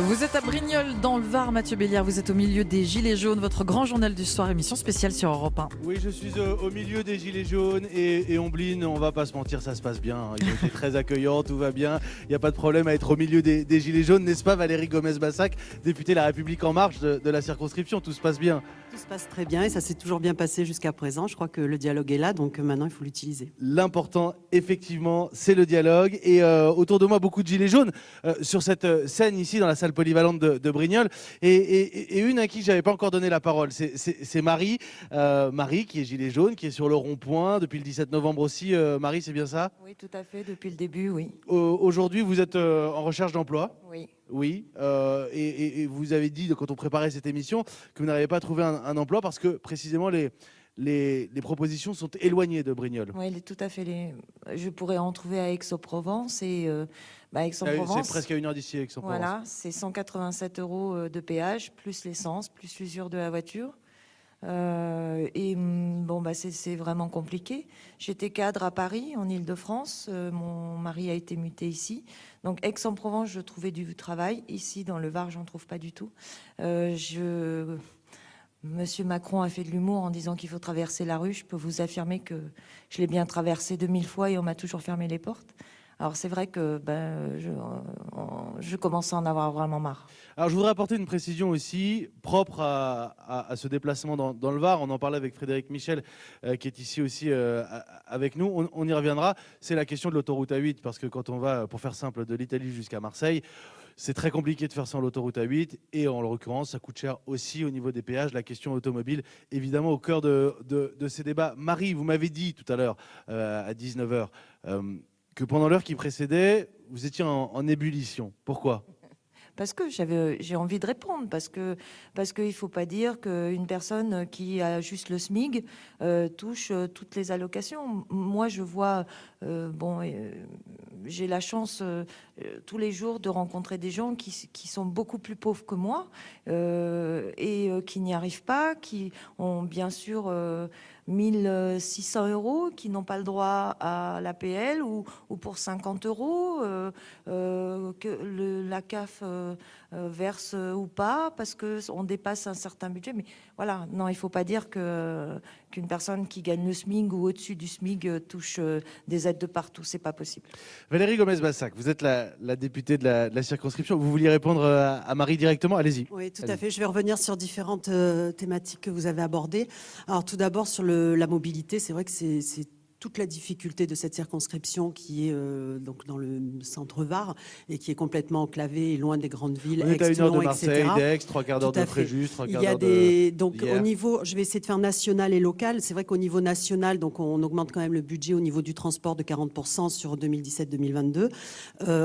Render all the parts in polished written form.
Vous êtes à Brignoles dans le Var, Mathieu Béliard, vous êtes au milieu des Gilets jaunes, votre grand journal du soir, émission spéciale sur Europe 1. Oui, je suis au milieu des Gilets jaunes et Ombline, on va pas se mentir, ça se passe bien. Ils ont été très accueillants, tout va bien. Il n'y a pas de problème à être au milieu des Gilets jaunes, n'est-ce pas Valérie Gomez-Bassac, députée La République En Marche de la circonscription, tout se passe bien. Tout se passe très bien et ça s'est toujours bien passé jusqu'à présent. Je crois que le dialogue est là, donc maintenant il faut l'utiliser. L'important, effectivement, c'est le dialogue. Et autour de moi, beaucoup de Gilets jaunes sur cette scène ici dans la salle polyvalente de Brignoles. Et une à qui je n'avais pas encore donné la parole, c'est Marie. Marie qui est Gilet jaune, qui est sur le rond-point depuis le 17 novembre aussi. Marie, c'est bien ça? Oui, tout à fait, depuis le début, oui. Aujourd'hui, vous êtes en recherche d'emploi? Oui. Oui, et vous avez dit, quand on préparait cette émission, que vous n'arrivez pas à trouver un emploi parce que précisément les propositions sont éloignées de Brignoles. Oui, tout à fait. Je pourrais en trouver à Aix-en-Provence et Aix-en-Provence. C'est presque à 1 heure d'ici, Aix-en-Provence. Voilà, c'est 187 € de péage, plus l'essence, plus l'usure de la voiture. C'est vraiment compliqué. J'étais cadre à Paris, en Île-de-France. Mon mari a été muté ici. Donc Aix-en-Provence, je trouvais du travail. Ici, dans le Var, j'en trouve pas du tout. Monsieur Macron a fait de l'humour en disant qu'il faut traverser la rue. Je peux vous affirmer que je l'ai bien traversé 2000 fois et on m'a toujours fermé les portes. Alors c'est vrai que je commence à en avoir vraiment marre. Alors je voudrais apporter une précision aussi propre à ce déplacement dans le Var. On en parlait avec Frédéric Michel qui est ici aussi avec nous. On y reviendra. C'est la question de l'autoroute A8 parce que quand on va, pour faire simple, de l'Italie jusqu'à Marseille, c'est très compliqué de faire sans l'autoroute A8 et en l'occurrence, ça coûte cher aussi au niveau des péages. La question automobile, évidemment, au cœur de ces débats. Marie, vous m'avez dit tout à l'heure à 19h que pendant l'heure qui précédait, vous étiez en ébullition. Pourquoi ? Parce que j'ai envie de répondre, parce qu'il ne faut pas dire qu'une personne qui a juste le SMIC touche toutes les allocations. Moi, je vois, j'ai la chance tous les jours de rencontrer des gens qui sont beaucoup plus pauvres que moi et qui n'y arrivent pas, qui ont bien sûr 1600 €, qui n'ont pas le droit à l'APL ou pour 50 € que la CAF verse ou pas parce qu'on dépasse un certain budget. Mais voilà, non, il ne faut pas dire qu'une personne qui gagne le SMIC ou au-dessus du SMIC touche des aides de partout. C'est pas possible. Valérie Gomez-Bassac, vous êtes la députée de la circonscription. Vous vouliez répondre à Marie directement? Allez-y. Oui, tout à fait. Je vais revenir sur différentes thématiques que vous avez abordées. Alors tout d'abord sur la mobilité, c'est vrai que c'est toute la difficulté de cette circonscription qui est donc dans le centre Var et qui est complètement enclavée et loin des grandes villes. On est à 1 heure de Marseille, etc. d'Aix, 3 quarts d'heure de Fréjus, 3 quarts d'heure de... Donc d'hier. au niveau, je vais essayer de faire national et local. C'est vrai qu'au niveau national, donc on augmente quand même le budget au niveau du transport de 40% sur 2017-2022.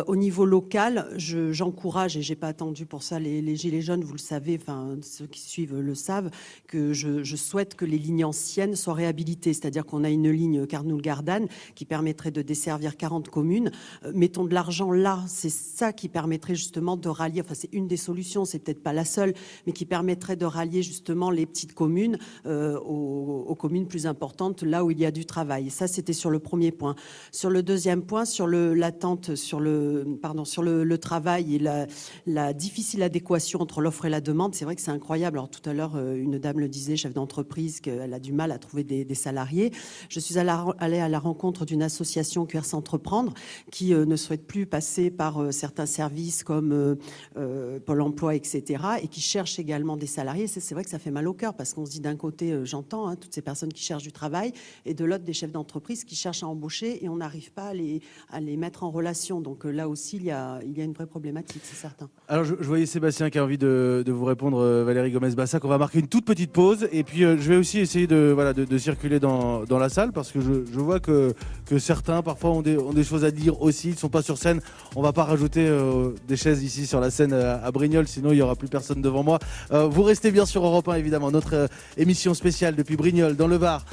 Au niveau local, j'encourage, et j'ai pas attendu pour ça les Gilets jaunes, vous le savez, enfin ceux qui suivent le savent, que je souhaite que les lignes anciennes soient réhabilitées. C'est-à-dire qu'on a une ligne Carnoul-Gardanne qui permettrait de desservir 40 communes. Mettons de l'argent là, c'est ça qui permettrait justement de rallier, enfin c'est une des solutions, c'est peut-être pas la seule, mais qui permettrait de rallier justement les petites communes aux communes plus importantes, là où il y a du travail. Et ça, c'était sur le premier point. Sur le deuxième point, sur l'attente, sur le travail et la difficile adéquation entre l'offre et la demande, c'est vrai que c'est incroyable. Alors tout à l'heure, une dame le disait, chef d'entreprise, qu'elle a du mal à trouver des salariés. Je suis allée à la rencontre d'une association QRS Entreprendre qui ne souhaite plus passer par certains services comme Pôle emploi, etc. et qui cherche également des salariés. C'est vrai que ça fait mal au cœur parce qu'on se dit d'un côté, j'entends toutes ces personnes qui cherchent du travail et de l'autre, des chefs d'entreprise qui cherchent à embaucher et on n'arrive pas à les mettre en relation. Donc là aussi, il y a une vraie problématique, c'est certain. Alors je voyais Sébastien qui a envie de vous répondre, Valérie Gomez-Bassac. On va marquer une toute petite pause et puis je vais aussi essayer de circuler dans la salle parce que je vois que certains parfois ont des choses à dire aussi. Ils ne sont pas sur scène. On ne va pas rajouter des chaises ici sur la scène à Brignoles, sinon il n'y aura plus personne devant moi. Vous restez bien sur Europe 1 évidemment, notre émission spéciale depuis Brignoles dans le Var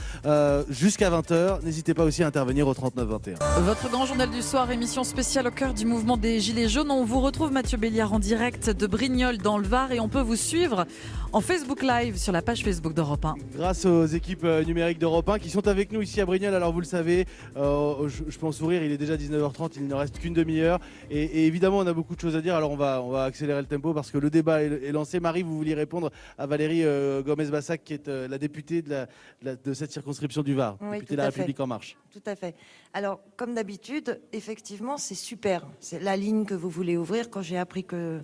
jusqu'à 20h. N'hésitez pas aussi à intervenir au 39 21. Votre grand journal du soir, émission spéciale au cœur du mouvement des Gilets jaunes. On vous retrouve Mathieu Béliard en direct de Brignoles dans le Var et on peut vous suivre en Facebook Live sur la page Facebook d'Europe 1. Grâce aux équipes numériques d'Europe 1 qui sont avec nous ici à Brignoles. alors vous le savez, je peux en sourire, il est déjà 19h30, il ne reste qu'une demi-heure. Et évidemment, on a beaucoup de choses à dire, alors on va accélérer le tempo parce que le débat est lancé. Marie, vous vouliez répondre à Valérie Gomez-Bassac, qui est la députée de cette circonscription du Var, Oui, députée de La République En Marche. Tout à fait. Alors, comme d'habitude, effectivement, c'est super. C'est la ligne que vous voulez ouvrir quand j'ai appris que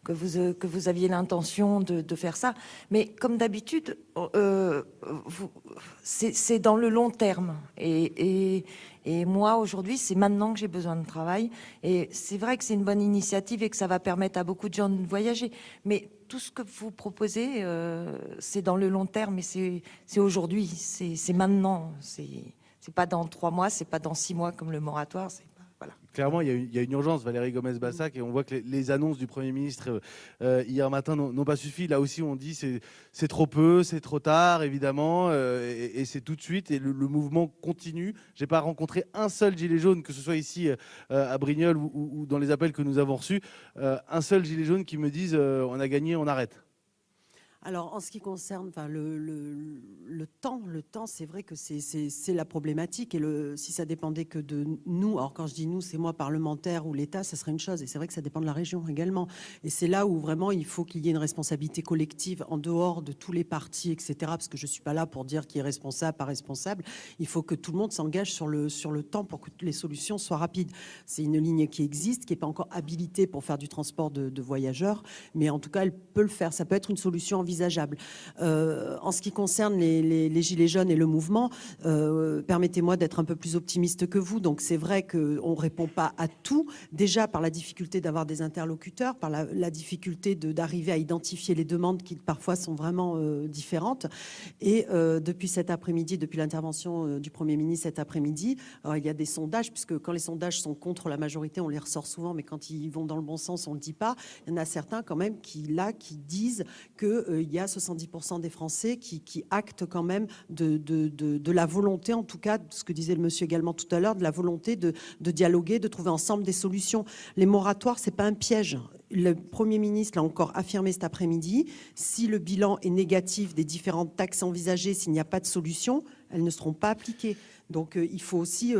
vous aviez l'intention de faire ça. Mais comme d'habitude, c'est dans le long terme. Et moi, aujourd'hui, c'est maintenant que j'ai besoin de travail. Et c'est vrai que c'est une bonne initiative et que ça va permettre à beaucoup de gens de voyager. Mais tout ce que vous proposez, c'est dans le long terme et c'est aujourd'hui, c'est maintenant. C'est pas dans 3 mois, c'est pas dans 6 mois comme le moratoire. Voilà. Clairement, il y a une urgence, Valérie Gomez-Bassac, et on voit que les annonces du Premier ministre hier matin n'ont pas suffi. Là aussi, on dit c'est trop peu, c'est trop tard, évidemment, et c'est tout de suite, et le mouvement continue. Je n'ai pas rencontré un seul gilet jaune, que ce soit ici à Brignoles ou dans les appels que nous avons reçus, un seul gilet jaune qui me dise on a gagné, on arrête. Alors, en ce qui concerne le temps, c'est vrai que c'est la problématique. Et si ça dépendait que de nous, alors quand je dis nous, c'est moi, parlementaire ou l'État, ça serait une chose. Et c'est vrai que ça dépend de la région également. Et c'est là où vraiment il faut qu'il y ait une responsabilité collective en dehors de tous les partis, etc. Parce que je ne suis pas là pour dire qui est responsable, pas responsable. Il faut que tout le monde s'engage sur le temps pour que les solutions soient rapides. C'est une ligne qui existe, qui n'est pas encore habilitée pour faire du transport de voyageurs. Mais en tout cas, elle peut le faire. Ça peut être une solution envisageable. En ce qui concerne les Gilets jaunes et le mouvement, permettez-moi d'être un peu plus optimiste que vous. Donc c'est vrai qu'on ne répond pas à tout, déjà par la difficulté d'avoir des interlocuteurs, par la difficulté d'arriver à identifier les demandes qui parfois sont vraiment différentes. Et depuis cet après-midi, depuis l'intervention du Premier ministre cet après-midi, il y a des sondages, puisque quand les sondages sont contre la majorité, on les ressort souvent, mais quand ils vont dans le bon sens, on ne le dit pas. Il y en a certains quand même qui disent que il y a 70% des Français qui actent quand même de la volonté, en tout cas, ce que disait le monsieur également tout à l'heure, de la volonté de dialoguer, de trouver ensemble des solutions. Les moratoires, c'est pas un piège. Le Premier ministre l'a encore affirmé cet après-midi. Si le bilan est négatif des différentes taxes envisagées, s'il n'y a pas de solution, elles ne seront pas appliquées. Donc il faut aussi...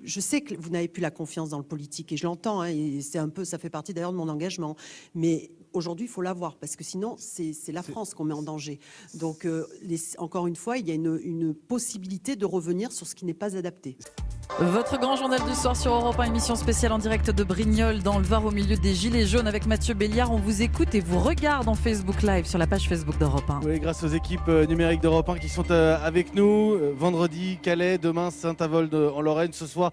je sais que vous n'avez plus la confiance dans le politique et je l'entends, hein, et ça fait partie d'ailleurs de mon engagement. Mais aujourd'hui, il faut l'avoir parce que sinon, c'est la France qu'on met en danger. Donc, encore une fois, il y a une possibilité de revenir sur ce qui n'est pas adapté. Votre grand journal du soir sur Europe 1, émission spéciale en direct de Brignoles dans le Var au milieu des Gilets jaunes avec Mathieu Béliard. On vous écoute et vous regarde en Facebook Live sur la page Facebook d'Europe 1. Oui, grâce aux équipes numériques d'Europe 1 qui sont avec nous. Vendredi, Calais, demain, Saint-Avold en Lorraine. Ce soir,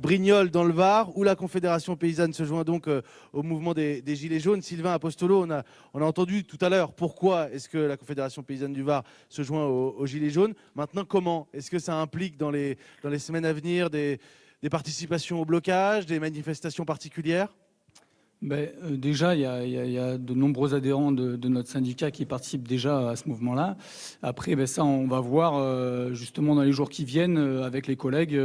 Brignoles dans le Var, où la Confédération paysanne se joint donc au mouvement des Gilets jaunes. Sylvain Apostolo, on a entendu tout à l'heure pourquoi est-ce que la Confédération paysanne du Var se joint aux Gilets jaunes. Maintenant, comment? Est-ce que ça implique dans les semaines à venir des participations au blocage, des manifestations particulières? Déjà, il y a de nombreux adhérents de notre syndicat qui participent déjà à ce mouvement-là. Après, ça, on va voir justement dans les jours qui viennent avec les collègues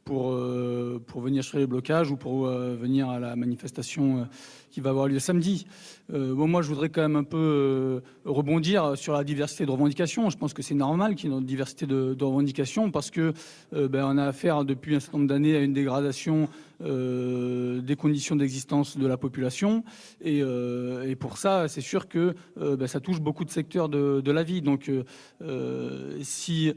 pour venir sur les blocages ou pour venir à la manifestation qui va avoir lieu samedi. Moi, je voudrais quand même un peu rebondir sur la diversité de revendications. Je pense que c'est normal qu'il y ait une diversité de revendications parce que on a affaire depuis un certain nombre d'années à une dégradation des conditions d'existence de la population et pour ça, c'est sûr que ça touche beaucoup de secteurs de la vie. Donc, si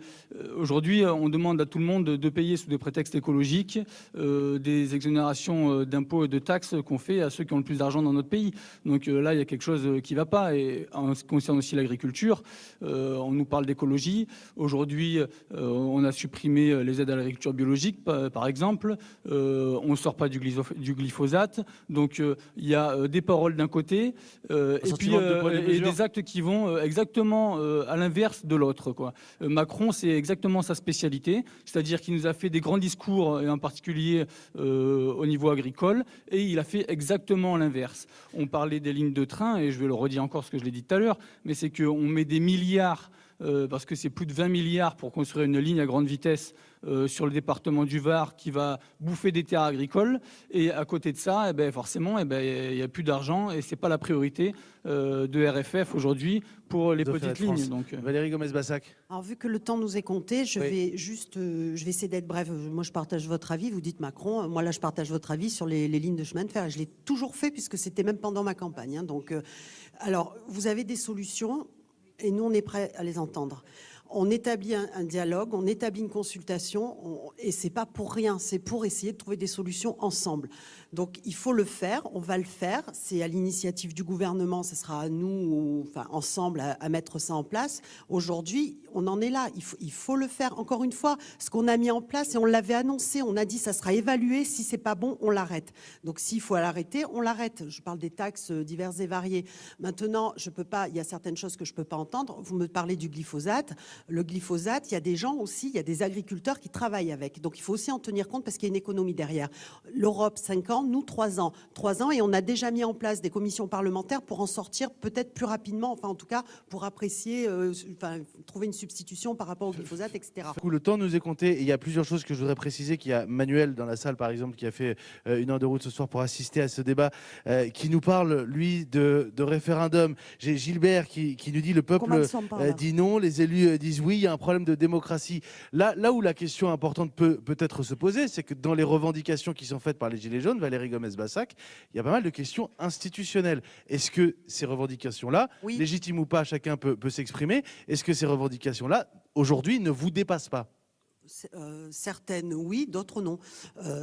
aujourd'hui on demande à tout le monde de payer sous des prétextes écologiques des exonérations d'impôts et de taxes qu'on fait à ceux qui ont le plus d'argent dans notre pays. Donc là, il y a quelque chose qui ne va pas. Et en ce qui concerne aussi l'agriculture, on nous parle d'écologie. Aujourd'hui, on a supprimé les aides à l'agriculture biologique, par exemple. On ne sort pas du glyphosate. Donc il y a des paroles d'un côté et puis des actes qui vont exactement à l'inverse de l'autre, quoi. Macron, c'est exactement sa spécialité, c'est-à-dire qu'il nous a fait des grands discours, et en particulier au niveau agricole, et il a fait exactement l'inverse. On parlait des lignes de train, et je vais le redire encore ce que je l'ai dit tout à l'heure, mais c'est qu'on met des milliards parce que c'est plus de 20 milliards pour construire une ligne à grande vitesse sur le département du Var qui va bouffer des terres agricoles. Et à côté de ça, eh ben, forcément, il n'y a plus d'argent et ce n'est pas la priorité de RFF aujourd'hui pour les petites lignes. Donc, Valérie Gomez-Bassac. Alors, vu que le temps nous est compté, je vais essayer d'être brève. Moi, je partage votre avis. Vous dites Macron. Moi, là, je partage votre avis sur les lignes de chemin de fer. Et je l'ai toujours fait puisque c'était même pendant ma campagne. Hein. Donc, alors, vous avez des solutions et nous, on est prêts à les entendre. On établit un dialogue, on établit une consultation, et c'est pas pour rien, c'est pour essayer de trouver des solutions ensemble. Donc il faut le faire, on va le faire, c'est à l'initiative du gouvernement, ce sera à nous, enfin ensemble, à mettre ça en place. Aujourd'hui, on en est là, il faut le faire. Encore une fois, ce qu'on a mis en place, et on l'avait annoncé, on a dit ça sera évalué, si c'est pas bon, on l'arrête. Donc s'il faut l'arrêter, on l'arrête. Je parle des taxes diverses et variées. Maintenant, je peux pas, il y a certaines choses que je peux pas entendre. Vous me parlez du glyphosate. Le glyphosate, il y a des gens aussi, il y a des agriculteurs qui travaillent avec. Donc il faut aussi en tenir compte parce qu'il y a une économie derrière. L'Europe, 5 ans, nous, 3 ans. 3 ans, et on a déjà mis en place des commissions parlementaires pour en sortir peut-être plus rapidement, enfin en tout cas pour apprécier, trouver une substitution par rapport au glyphosate, etc. Du coup, le temps nous est compté et il y a plusieurs choses que je voudrais préciser. Qu'il y a Manuel dans la salle, par exemple, qui a fait 1 heure de route ce soir pour assister à ce débat, qui nous parle, lui, de référendum. J'ai Gilbert qui nous dit le peuple dit non, les élus disent oui, il y a un problème de démocratie. Là où la question importante peut-être se poser, c'est que dans les revendications qui sont faites par les Gilets jaunes, Valérie Gomez-Bassac, il y a pas mal de questions institutionnelles. Est-ce que ces revendications-là, Oui. légitimes ou pas, chacun peut s'exprimer, est-ce que ces revendications-là, aujourd'hui, ne vous dépassent pas ? Certaines oui, d'autres non.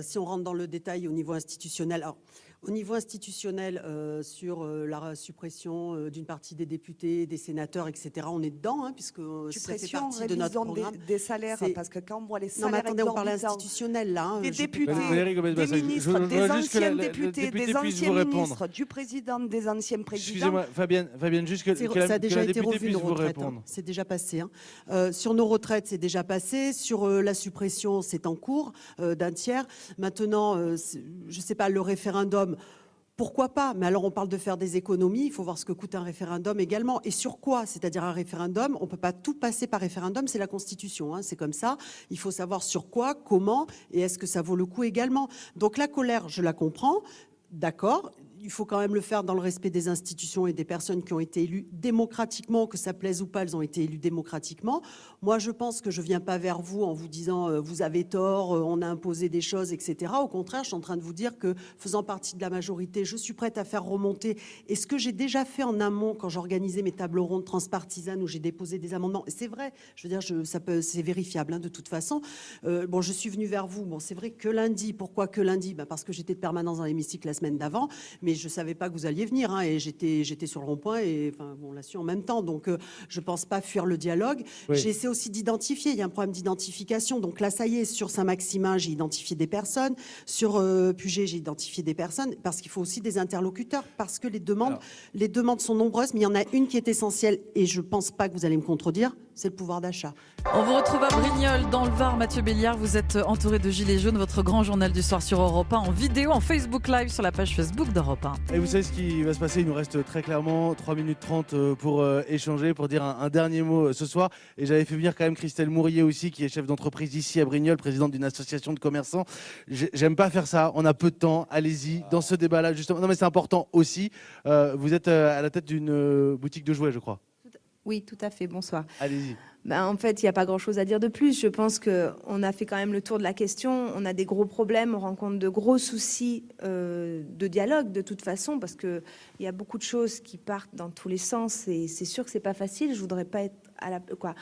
Si on rentre dans le détail au niveau institutionnel, alors, au niveau institutionnel, sur la suppression d'une partie des députés, des sénateurs, etc., on est dedans, hein, puisque ça fait partie de notre programme. Des salaires, parce que quand on voit les salaires Non, mais attendez, on parle exorbitants institutionnel, là. Hein, des députés, Valérie des Gomez-Bassac, ministres, des anciens députés, des puisse anciens vous répondre. ministres, du président, des anciens présidents. Excusez-moi, Fabienne, juste que ça a déjà la été députée revu, puisse nos vous retraites. répondre. Hein. C'est déjà passé. Hein. Sur nos retraites, c'est déjà passé. Sur la suppression, c'est en cours d'un tiers. Maintenant, je ne sais pas, le référendum, pourquoi pas? Mais alors, on parle de faire des économies. Il faut voir ce que coûte un référendum également. Et sur quoi? C'est-à-dire un référendum, on ne peut pas tout passer par référendum. C'est la Constitution. Hein, c'est comme ça. Il faut savoir sur quoi, comment, et est-ce que ça vaut le coup également. Donc la colère, je la comprends. D'accord. Il faut quand même le faire dans le respect des institutions et des personnes qui ont été élues démocratiquement, que ça plaise ou pas, elles ont été élues démocratiquement. Moi, je pense que je ne viens pas vers vous en vous disant vous avez tort, on a imposé des choses, etc. Au contraire, je suis en train de vous dire que, faisant partie de la majorité, je suis prête à faire remonter. Et ce que j'ai déjà fait en amont, quand j'organisais mes tables rondes transpartisanes où j'ai déposé des amendements, et c'est vrai, je veux dire, c'est vérifiable hein, de toute façon. Bon, je suis venue vers vous. Bon, c'est vrai que lundi. Pourquoi que lundi? Parce que j'étais de permanence dans l'hémicycle la semaine d'avant. Mais je ne savais pas que vous alliez venir hein, et j'étais sur le rond-point et enfin, on l'a su en même temps. Donc, je ne pense pas fuir le dialogue. Oui. J'ai essayé aussi d'identifier. Il y a un problème d'identification. Donc là, ça y est, sur Saint-Maximin, j'ai identifié des personnes. Sur Puget, j'ai identifié des personnes parce qu'il faut aussi des interlocuteurs parce que les demandes sont nombreuses. Mais il y en a une qui est essentielle et je ne pense pas que vous allez me contredire, c'est le pouvoir d'achat. On vous retrouve à Brignoles, dans le Var. Mathieu Béliard, vous êtes entouré de Gilets jaunes, votre grand journal du soir sur Europe 1, en vidéo, en Facebook Live, sur la page Facebook d'Europe 1. Et vous savez ce qui va se passer, il nous reste très clairement 3 minutes 30 pour échanger, pour dire un dernier mot ce soir. Et j'avais fait venir quand même Christelle Mourier aussi, qui est chef d'entreprise ici à Brignoles, présidente d'une association de commerçants. J'aime pas faire ça, on a peu de temps, allez-y, dans ce débat-là, justement. Non mais c'est important aussi, vous êtes à la tête d'une boutique de jouets, je crois. Oui, tout à fait, bonsoir. Allez-y. En fait, il n'y a pas grand-chose à dire de plus. Je pense qu'on a fait quand même le tour de la question. On a des gros problèmes, on rencontre de gros soucis de dialogue de toute façon, parce qu'il y a beaucoup de choses qui partent dans tous les sens et c'est sûr que c'est pas facile. Je voudrais pas être à la... quoi.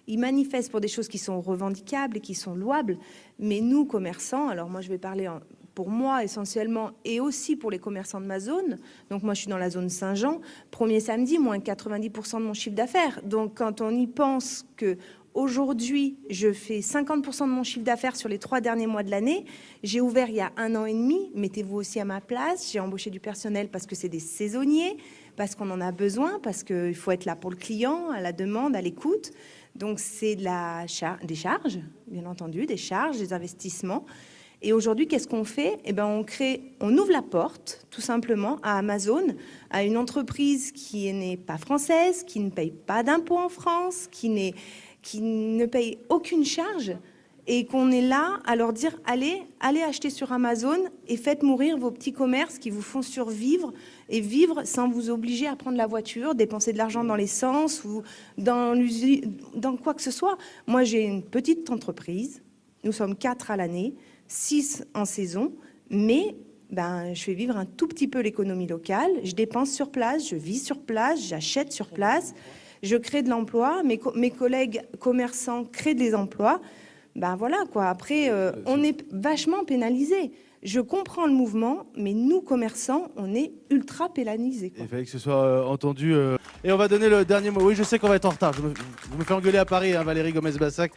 Ils manifestent pour des choses qui sont revendicables et qui sont louables, mais nous, commerçants, alors moi je vais parler pour moi essentiellement et aussi pour les commerçants de ma zone, donc moi je suis dans la zone Saint-Jean, premier samedi, moins 90% de mon chiffre d'affaires. Donc quand on y pense que aujourd'hui je fais 50% de mon chiffre d'affaires sur les 3 derniers mois de l'année, j'ai ouvert il y a 1 an et demi, mettez-vous aussi à ma place, j'ai embauché du personnel parce que c'est des saisonniers, parce qu'on en a besoin, parce qu'il faut être là pour le client, à la demande, à l'écoute. Donc c'est des charges, bien entendu, des charges, des investissements. Et aujourd'hui, qu'est-ce qu'on fait? Eh ben, on ouvre la porte, tout simplement, à Amazon, à une entreprise qui n'est pas française, qui ne paye pas d'impôts en France, qui ne paye aucune charge, et qu'on est là à leur dire allez acheter sur Amazon et faites mourir vos petits commerces qui vous font survivre et vivre sans vous obliger à prendre la voiture, dépenser de l'argent dans l'essence ou dans l'usine, dans quoi que ce soit. Moi, j'ai une petite entreprise, nous sommes 4 à l'année, 6 en saison, mais je fais vivre un tout petit peu l'économie locale, je dépense sur place, je vis sur place, j'achète sur place, je crée de l'emploi, mes collègues commerçants créent des emplois. Voilà quoi. Après, on est vachement pénalisé. Je comprends le mouvement, mais nous, commerçants, on est ultra pénalisés. Il fallait que ce soit entendu. Et on va donner le dernier mot. Oui, je sais qu'on va être en retard. Vous me faites engueuler à Paris, hein, Valérie Gomez-Bassac,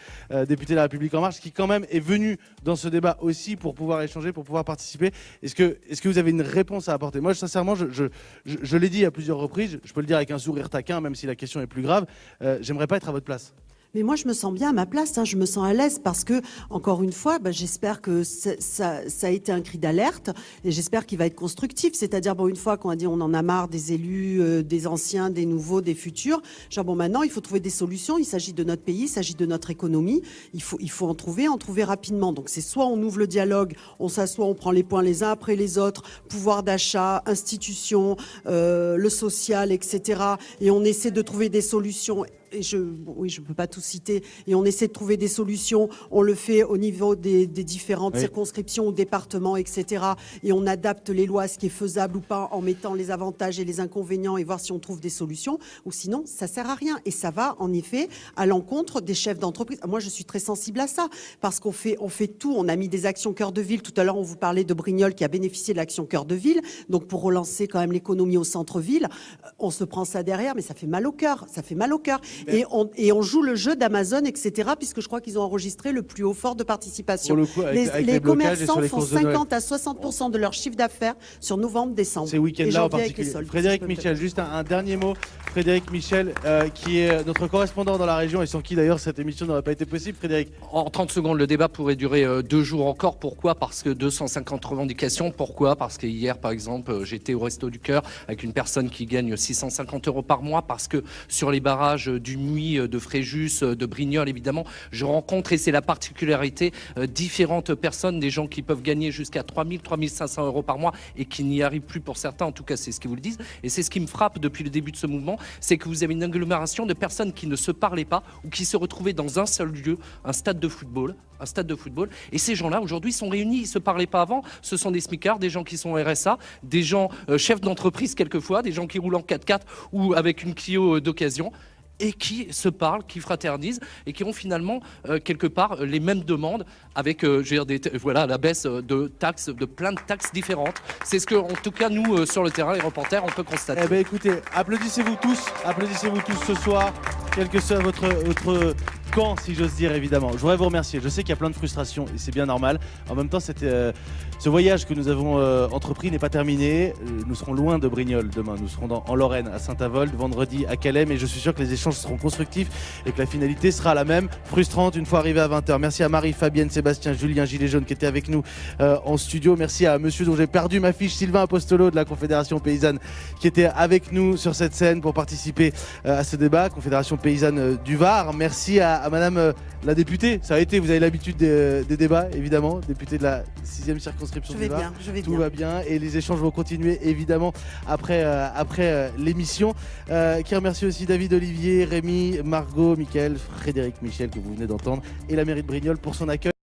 députée de la République En Marche, qui quand même est venue dans ce débat aussi pour pouvoir échanger, pour pouvoir participer. Est-ce que vous avez une réponse à apporter? Moi, sincèrement, je l'ai dit à plusieurs reprises, je peux le dire avec un sourire taquin, même si la question est plus grave, j'aimerais pas être à votre place. Mais moi, je me sens bien à ma place, je me sens à l'aise parce que, encore une fois, j'espère que ça a été un cri d'alerte et j'espère qu'il va être constructif. C'est-à-dire, une fois qu'on a dit on en a marre des élus, des anciens, des nouveaux, des futurs, maintenant, il faut trouver des solutions. Il s'agit de notre pays, il s'agit de notre économie. Il faut en trouver rapidement. Donc, c'est soit on ouvre le dialogue, on s'assoit, on prend les points les uns après les autres, pouvoir d'achat, institutions, le social, etc. Et on essaie de trouver des solutions. Et je ne peux pas tout citer, et on essaie de trouver des solutions, on le fait au niveau des différentes circonscriptions ou départements, etc. Et on adapte les lois à ce qui est faisable ou pas en mettant les avantages et les inconvénients et voir si on trouve des solutions, ou sinon ça ne sert à rien. Et ça va en effet à l'encontre des chefs d'entreprise. Moi je suis très sensible à ça, parce qu'on fait tout, on a mis des actions cœur de ville. Tout à l'heure on vous parlait de Brignoles qui a bénéficié de l'action cœur de ville, donc pour relancer quand même l'économie au centre-ville, on se prend ça derrière, mais ça fait mal au cœur, Et on joue le jeu d'Amazon, etc., puisque je crois qu'ils ont enregistré le plus haut fort de participation. Pour le coup, avec les blocages commerçants et sur les font courses de Noël. 50 à 60% de leur chiffre d'affaires sur novembre-décembre. Ces week-ends-là en janvier avec les particulier. soldes, Frédéric si je peux me Michel, juste un dernier mot. Frédéric Michel, qui est notre correspondant dans la région et sans qui d'ailleurs cette émission n'aurait pas été possible. Frédéric. En 30 secondes, le débat pourrait durer 2 jours encore. Pourquoi? Parce que 250 revendications. Pourquoi? Parce que hier, par exemple, j'étais au Resto du Cœur avec une personne qui gagne 650 € par mois, parce que sur les barrages du Muy, de Fréjus, de Brignoles, évidemment, je rencontre, et c'est la particularité, différentes personnes, des gens qui peuvent gagner jusqu'à 3 000, 3 500 € par mois et qui n'y arrivent plus pour certains. En tout cas, c'est ce qu'ils vous le disent. Et c'est ce qui me frappe depuis le début de ce mouvement, c'est que vous avez une agglomération de personnes qui ne se parlaient pas ou qui se retrouvaient dans un seul lieu, un stade de football. Et ces gens-là, aujourd'hui, sont réunis. Ils ne se parlaient pas avant. Ce sont des smicards, des gens qui sont RSA, des gens chefs d'entreprise quelquefois, des gens qui roulent en 4x4 ou avec une Clio d'occasion, et qui se parlent, qui fraternisent et qui ont finalement quelque part les mêmes demandes avec la baisse de taxes, de plein de taxes différentes. C'est ce que, en tout cas, nous, sur le terrain, les reporters, on peut constater. Eh bien, écoutez, applaudissez-vous tous ce soir, quel que soit votre camp, si j'ose dire, évidemment. Je voudrais vous remercier. Je sais qu'il y a plein de frustrations et c'est bien normal. En même temps, ce voyage que nous avons entrepris n'est pas terminé. Nous serons loin de Brignoles demain. Nous serons en Lorraine, à Saint-Avold, vendredi à Calais, mais je suis sûr que les échanges seront constructifs et que la finalité sera la même, frustrante une fois arrivé à 20h. Merci à Marie, Fabienne, Sébastien, Julien, Gilet Jaune qui était avec nous en studio. Merci à monsieur dont j'ai perdu ma fiche, Sylvain Apostolo de la Confédération Paysanne, qui était avec nous sur cette scène pour participer à ce débat, Confédération Paysanne du Var. Merci à madame la députée. Ça a été, vous avez l'habitude des débats, évidemment, députée de la 6e circonscription du Var. Tout va bien et les échanges vont continuer, évidemment, après l'émission. Qui remercie aussi David Olivier, Rémi, Margot, Mickaël, Frédéric Michel, que vous venez d'entendre, et la mairie de Brignoles pour son accueil.